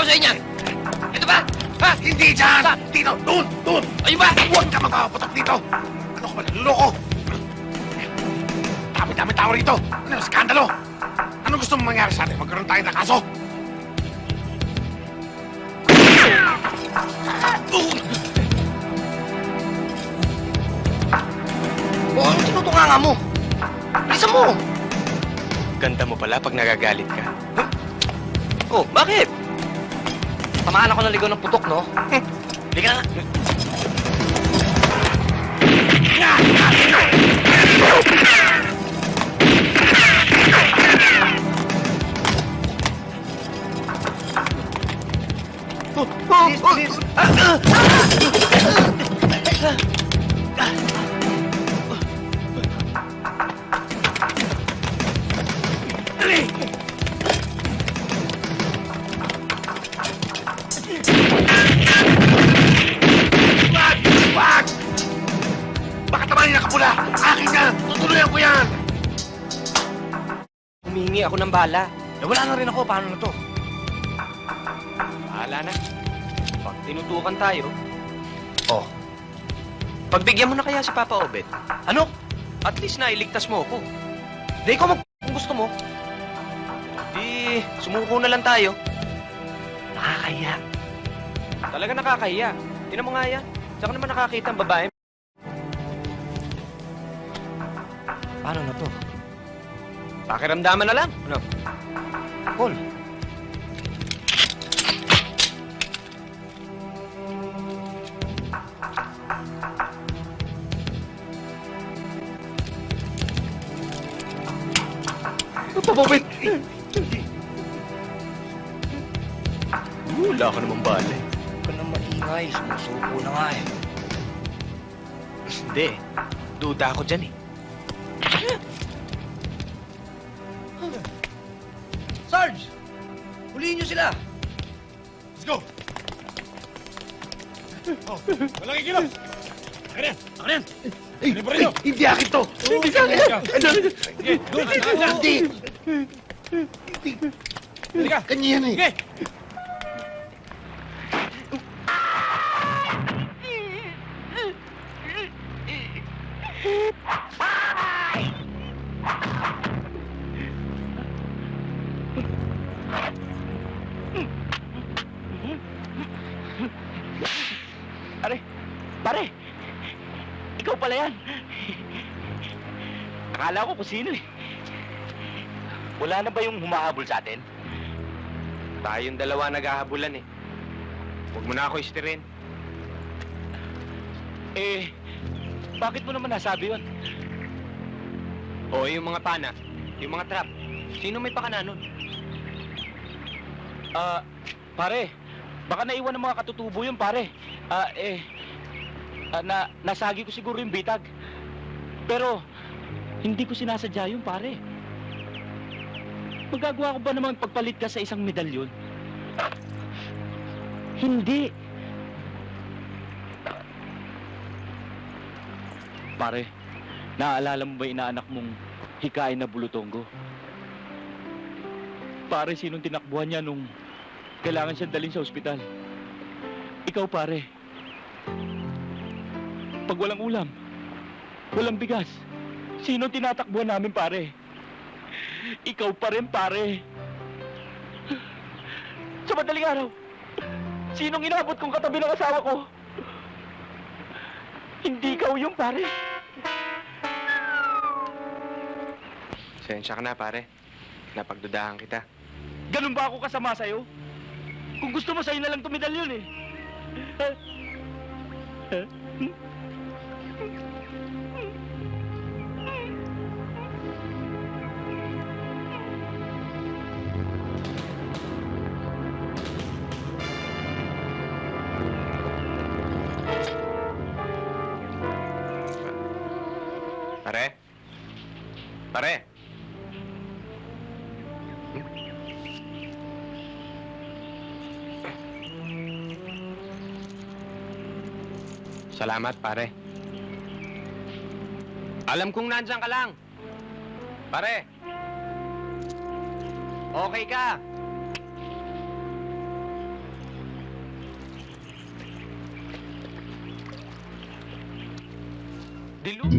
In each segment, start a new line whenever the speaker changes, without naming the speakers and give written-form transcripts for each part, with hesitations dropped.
sa inyan? Ito ba? Ha?
Hindi dyan! Dito! Doon! Doon!
Ayun ba?
Huwag ka magpapaputok dito! Ano ka ba? Naluloko! Dami-dami tao rito! Ano? Skandalo! Anong gusto mong mangyari sa atin? Magkaroon tayo ng kaso?
Oh, ano tinutunganga mo? Bilisan mo!
Ganda mo pala pag nagagalit ka.
Oh, bakit? Tamaan ako ng ligaw ng putok, no? Liga nga. Please.
Wag! Baka tamahin na kapula! Akin yan! Tutuloyan ko yan!
Humingi ako ng bala. Nawala na rin ako. Paano na to?
Bahala na.
Pag tinutukan tayo... Oh. Pagbigyan mo na kaya si Papa Obed. Ano? At least na iligtas mo ako. Di ikaw kung gusto mo. Di, sumuko na lang tayo. Nakakahiya. Talaga nakakahiya. Tingnan mo nga yan. Saan ka naman nakakita ang babae? Paano na to? Pakiramdaman na lang. Ano? Paul.
Papawit! Wala ka namang bala eh.
Huwag ka na maingay. Sumusuko na nga eh.
Hindi. Duda ako dyan eh.
Sarge! Huliin niyo sila!
Let's go! Oh, walang ikilos! Akin yan! Akin yan! Hindi akin to! Hindi sa akin! Hindi! Hindi! Kanya yan eh!
Pare! Ikaw pala yan! Akala ko kung sino eh. Wala na ba yung humahabol sa atin?
Tayong dalawa naghahabulan eh. Huwag mo na ako istirin.
Eh, bakit mo naman nasabi yun?
O yung mga pana, yung mga trap. Sino may pakana nun?
Pare, baka naiwan ng mga katutubo yun, pare. Nasagi ko siguro yung bitag. Pero, hindi ko sinasadya yun, pare. Magagawa ko ba namang pagpalit ka sa isang medalyon? Hindi. Pare, naaalala mo ba inaanak mong hikain na bulutonggo? Pare, sinong tinakbuhan niya nung kailangan siyang dalhin sa ospital? Ikaw, pare. Pag walang ulam, walang bigas, sinong tinatakbuhan namin, pare? Ikaw pa rin, pare. Sa madaling araw, sinong inabot kong katabi ng asawa ko? Hindi ikaw yung pare.
Sensya ka na, pare. Napagdudahan kita.
Ganun ba ako kasama sa'yo? Kung gusto mo, sa'yo na lang tumidalyon eh.
Pare? Pare? Salamat, pare. Alam kong nandyan ka lang. Pare. Okay ka. Dilu.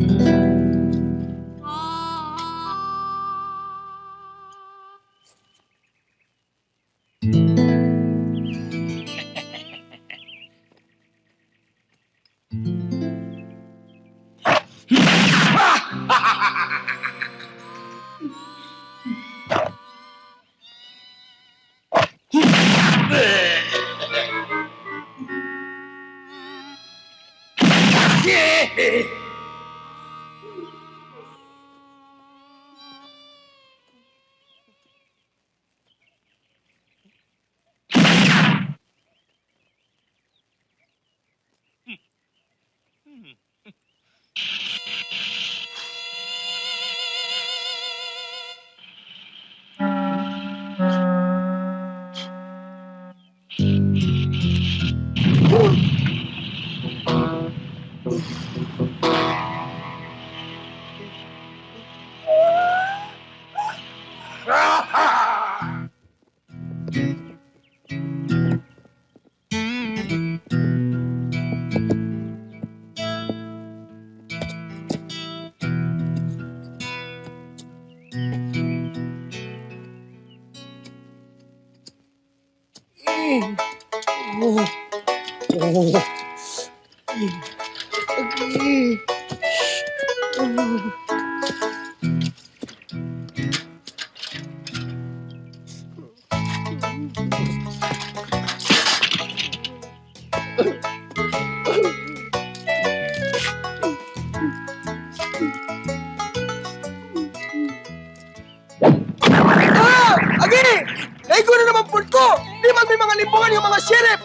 Agi! Naigo na naman po ko! Di man may mga limbungan yung mga sheriff!